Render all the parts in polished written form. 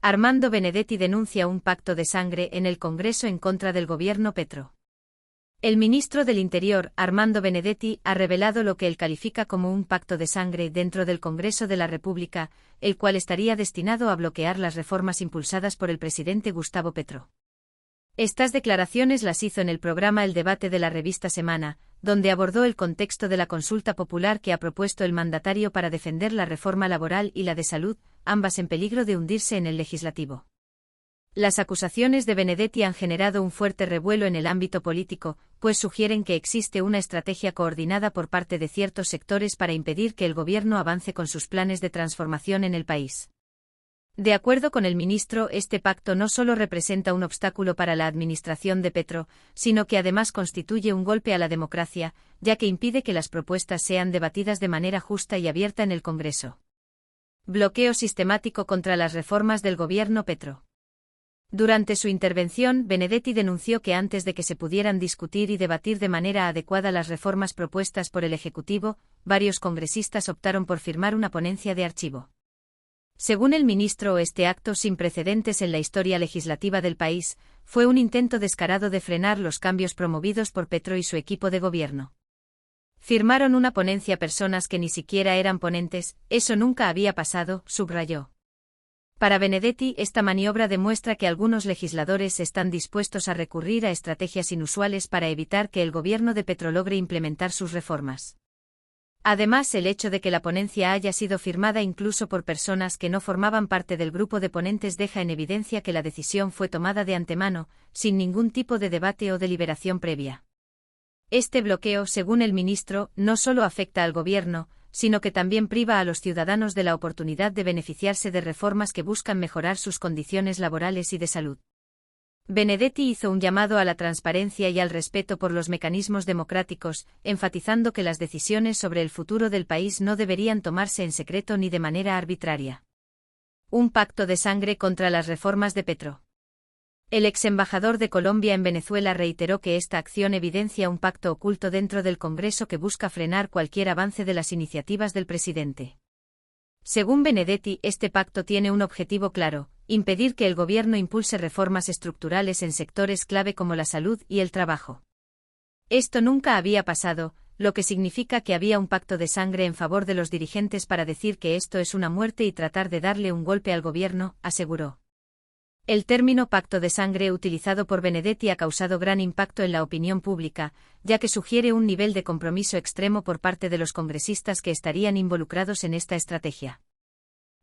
Armando Benedetti denuncia un pacto de sangre en el Congreso en contra del gobierno Petro. El ministro del Interior, Armando Benedetti, ha revelado lo que él califica como un pacto de sangre dentro del Congreso de la República, el cual estaría destinado a bloquear las reformas impulsadas por el presidente Gustavo Petro. Estas declaraciones las hizo en el programa El Debate de la revista Semana, donde abordó el contexto de la consulta popular que ha propuesto el mandatario para defender la reforma laboral y la de salud, ambas en peligro de hundirse en el legislativo. Las acusaciones de Benedetti han generado un fuerte revuelo en el ámbito político, pues sugieren que existe una estrategia coordinada por parte de ciertos sectores para impedir que el gobierno avance con sus planes de transformación en el país. De acuerdo con el ministro, este pacto no solo representa un obstáculo para la administración de Petro, sino que además constituye un golpe a la democracia, ya que impide que las propuestas sean debatidas de manera justa y abierta en el Congreso. Bloqueo sistemático contra las reformas del gobierno Petro. Durante su intervención, Benedetti denunció que antes de que se pudieran discutir y debatir de manera adecuada las reformas propuestas por el Ejecutivo, varios congresistas optaron por firmar una ponencia de archivo. Según el ministro, este acto sin precedentes en la historia legislativa del país, fue un intento descarado de frenar los cambios promovidos por Petro y su equipo de gobierno. Firmaron una ponencia personas que ni siquiera eran ponentes, eso nunca había pasado, subrayó. Para Benedetti, esta maniobra demuestra que algunos legisladores están dispuestos a recurrir a estrategias inusuales para evitar que el gobierno de Petro logre implementar sus reformas. Además, el hecho de que la ponencia haya sido firmada incluso por personas que no formaban parte del grupo de ponentes deja en evidencia que la decisión fue tomada de antemano, sin ningún tipo de debate o deliberación previa. Este bloqueo, según el ministro, no solo afecta al gobierno, sino que también priva a los ciudadanos de la oportunidad de beneficiarse de reformas que buscan mejorar sus condiciones laborales y de salud. Benedetti hizo un llamado a la transparencia y al respeto por los mecanismos democráticos, enfatizando que las decisiones sobre el futuro del país no deberían tomarse en secreto ni de manera arbitraria. Un pacto de sangre contra las reformas de Petro. El exembajador de Colombia en Venezuela reiteró que esta acción evidencia un pacto oculto dentro del Congreso que busca frenar cualquier avance de las iniciativas del presidente. Según Benedetti, este pacto tiene un objetivo claro: impedir que el gobierno impulse reformas estructurales en sectores clave como la salud y el trabajo. Esto nunca había pasado, lo que significa que había un pacto de sangre en favor de los dirigentes para decir que esto es una muerte y tratar de darle un golpe al gobierno, aseguró. El término pacto de sangre utilizado por Benedetti ha causado gran impacto en la opinión pública, ya que sugiere un nivel de compromiso extremo por parte de los congresistas que estarían involucrados en esta estrategia.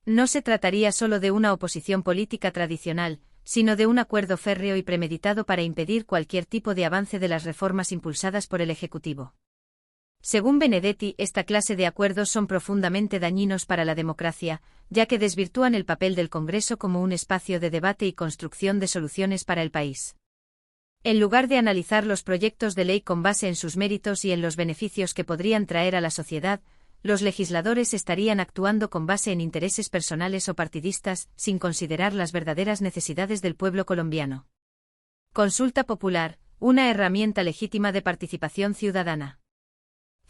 No se trataría solo de una oposición política tradicional, sino de un acuerdo férreo y premeditado para impedir cualquier tipo de avance de las reformas impulsadas por el Ejecutivo. Según Benedetti, esta clase de acuerdos son profundamente dañinos para la democracia, ya que desvirtúan el papel del Congreso como un espacio de debate y construcción de soluciones para el país. En lugar de analizar los proyectos de ley con base en sus méritos y en los beneficios que podrían traer a la sociedad, los legisladores estarían actuando con base en intereses personales o partidistas, sin considerar las verdaderas necesidades del pueblo colombiano. Consulta popular, una herramienta legítima de participación ciudadana.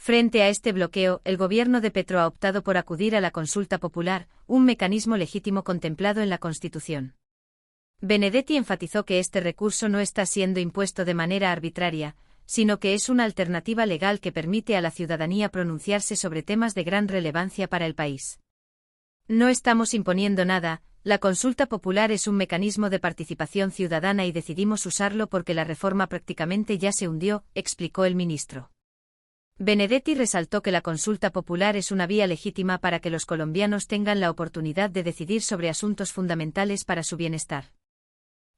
Frente a este bloqueo, el gobierno de Petro ha optado por acudir a la consulta popular, un mecanismo legítimo contemplado en la Constitución. Benedetti enfatizó que este recurso no está siendo impuesto de manera arbitraria, sino que es una alternativa legal que permite a la ciudadanía pronunciarse sobre temas de gran relevancia para el país. No estamos imponiendo nada, la consulta popular es un mecanismo de participación ciudadana y decidimos usarlo porque la reforma prácticamente ya se hundió, explicó el ministro. Benedetti resaltó que la consulta popular es una vía legítima para que los colombianos tengan la oportunidad de decidir sobre asuntos fundamentales para su bienestar.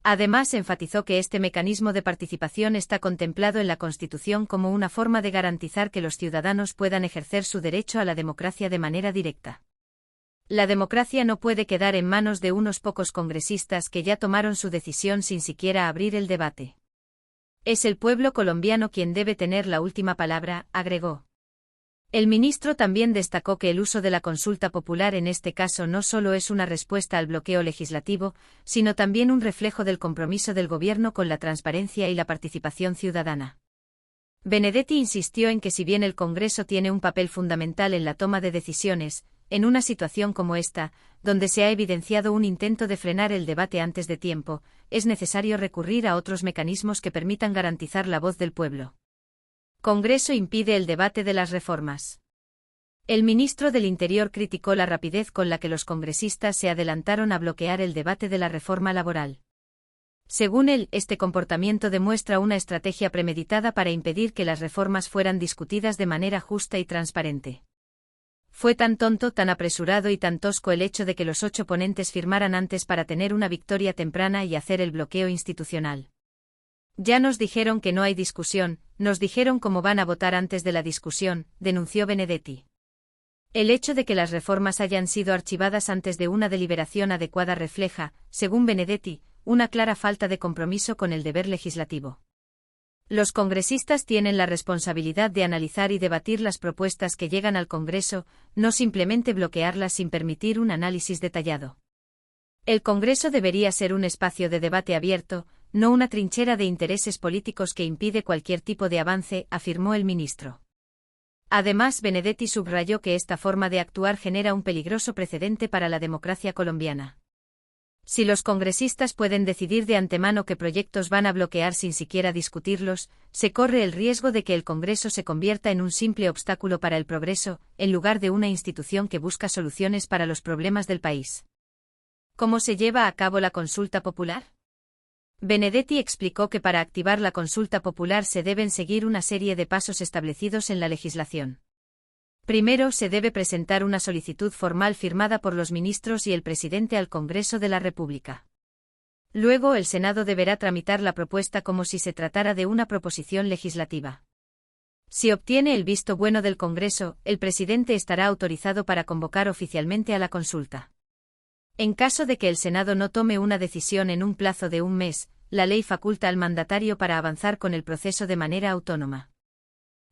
Además, enfatizó que este mecanismo de participación está contemplado en la Constitución como una forma de garantizar que los ciudadanos puedan ejercer su derecho a la democracia de manera directa. La democracia no puede quedar en manos de unos pocos congresistas que ya tomaron su decisión sin siquiera abrir el debate. Es el pueblo colombiano quien debe tener la última palabra, agregó. El ministro también destacó que el uso de la consulta popular en este caso no solo es una respuesta al bloqueo legislativo, sino también un reflejo del compromiso del gobierno con la transparencia y la participación ciudadana. Benedetti insistió en que si bien el Congreso tiene un papel fundamental en la toma de decisiones, en una situación como esta, donde se ha evidenciado un intento de frenar el debate antes de tiempo, es necesario recurrir a otros mecanismos que permitan garantizar la voz del pueblo. Congreso impide el debate de las reformas. El ministro del Interior criticó la rapidez con la que los congresistas se adelantaron a bloquear el debate de la reforma laboral. Según él, este comportamiento demuestra una estrategia premeditada para impedir que las reformas fueran discutidas de manera justa y transparente. Fue tan tonto, tan apresurado y tan tosco el hecho de que los 8 ponentes firmaran antes para tener una victoria temprana y hacer el bloqueo institucional. Ya nos dijeron que no hay discusión, nos dijeron cómo van a votar antes de la discusión, denunció Benedetti. El hecho de que las reformas hayan sido archivadas antes de una deliberación adecuada refleja, según Benedetti, una clara falta de compromiso con el deber legislativo. Los congresistas tienen la responsabilidad de analizar y debatir las propuestas que llegan al Congreso, no simplemente bloquearlas sin permitir un análisis detallado. El Congreso debería ser un espacio de debate abierto, no una trinchera de intereses políticos que impide cualquier tipo de avance, afirmó el ministro. Además, Benedetti subrayó que esta forma de actuar genera un peligroso precedente para la democracia colombiana. Si los congresistas pueden decidir de antemano qué proyectos van a bloquear sin siquiera discutirlos, se corre el riesgo de que el Congreso se convierta en un simple obstáculo para el progreso, en lugar de una institución que busca soluciones para los problemas del país. ¿Cómo se lleva a cabo la consulta popular? Benedetti explicó que para activar la consulta popular se deben seguir una serie de pasos establecidos en la legislación. Primero, se debe presentar una solicitud formal firmada por los ministros y el presidente al Congreso de la República. Luego, el Senado deberá tramitar la propuesta como si se tratara de una proposición legislativa. Si obtiene el visto bueno del Congreso, el presidente estará autorizado para convocar oficialmente a la consulta. En caso de que el Senado no tome una decisión en un plazo de un mes, la ley faculta al mandatario para avanzar con el proceso de manera autónoma.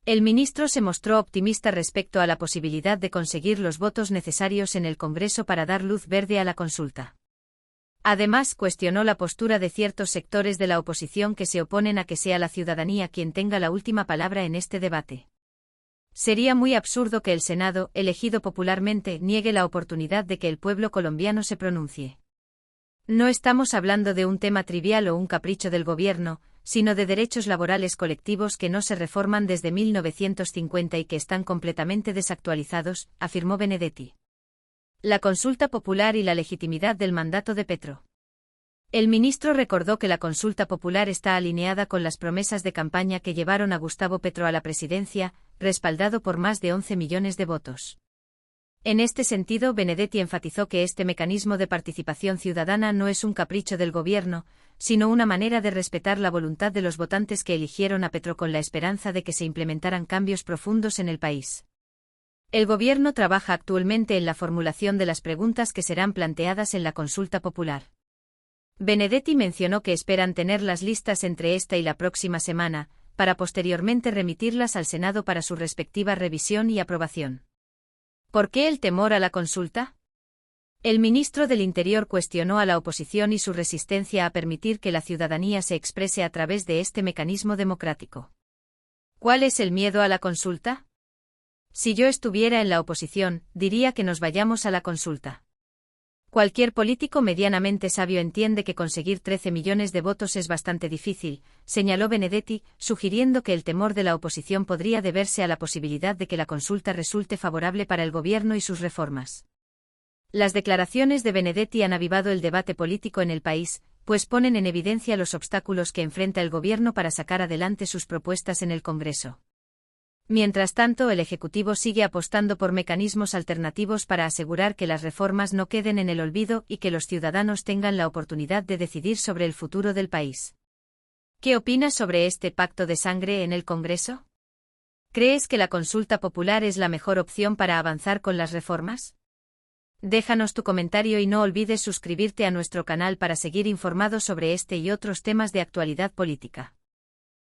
El ministro se mostró optimista respecto a la posibilidad de conseguir los votos necesarios en el Congreso para dar luz verde a la consulta. Además, cuestionó la postura de ciertos sectores de la oposición que se oponen a que sea la ciudadanía quien tenga la última palabra en este debate. Sería muy absurdo que el Senado, elegido popularmente, niegue la oportunidad de que el pueblo colombiano se pronuncie. No estamos hablando de un tema trivial o un capricho del gobierno, sino de derechos laborales colectivos que no se reforman desde 1950 y que están completamente desactualizados, afirmó Benedetti. La consulta popular y la legitimidad del mandato de Petro. El ministro recordó que la consulta popular está alineada con las promesas de campaña que llevaron a Gustavo Petro a la presidencia, respaldado por más de 11 millones de votos. En este sentido, Benedetti enfatizó que este mecanismo de participación ciudadana no es un capricho del gobierno, sino una manera de respetar la voluntad de los votantes que eligieron a Petro con la esperanza de que se implementaran cambios profundos en el país. El gobierno trabaja actualmente en la formulación de las preguntas que serán planteadas en la consulta popular. Benedetti mencionó que esperan tenerlas listas entre esta y la próxima semana, para posteriormente remitirlas al Senado para su respectiva revisión y aprobación. ¿Por qué el temor a la consulta? El ministro del Interior cuestionó a la oposición y su resistencia a permitir que la ciudadanía se exprese a través de este mecanismo democrático. ¿Cuál es el miedo a la consulta? Si yo estuviera en la oposición, diría que nos vayamos a la consulta. Cualquier político medianamente sabio entiende que conseguir 13 millones de votos es bastante difícil, señaló Benedetti, sugiriendo que el temor de la oposición podría deberse a la posibilidad de que la consulta resulte favorable para el gobierno y sus reformas. Las declaraciones de Benedetti han avivado el debate político en el país, pues ponen en evidencia los obstáculos que enfrenta el gobierno para sacar adelante sus propuestas en el Congreso. Mientras tanto, el Ejecutivo sigue apostando por mecanismos alternativos para asegurar que las reformas no queden en el olvido y que los ciudadanos tengan la oportunidad de decidir sobre el futuro del país. ¿Qué opinas sobre este pacto de sangre en el Congreso? ¿Crees que la consulta popular es la mejor opción para avanzar con las reformas? Déjanos tu comentario y no olvides suscribirte a nuestro canal para seguir informado sobre este y otros temas de actualidad política.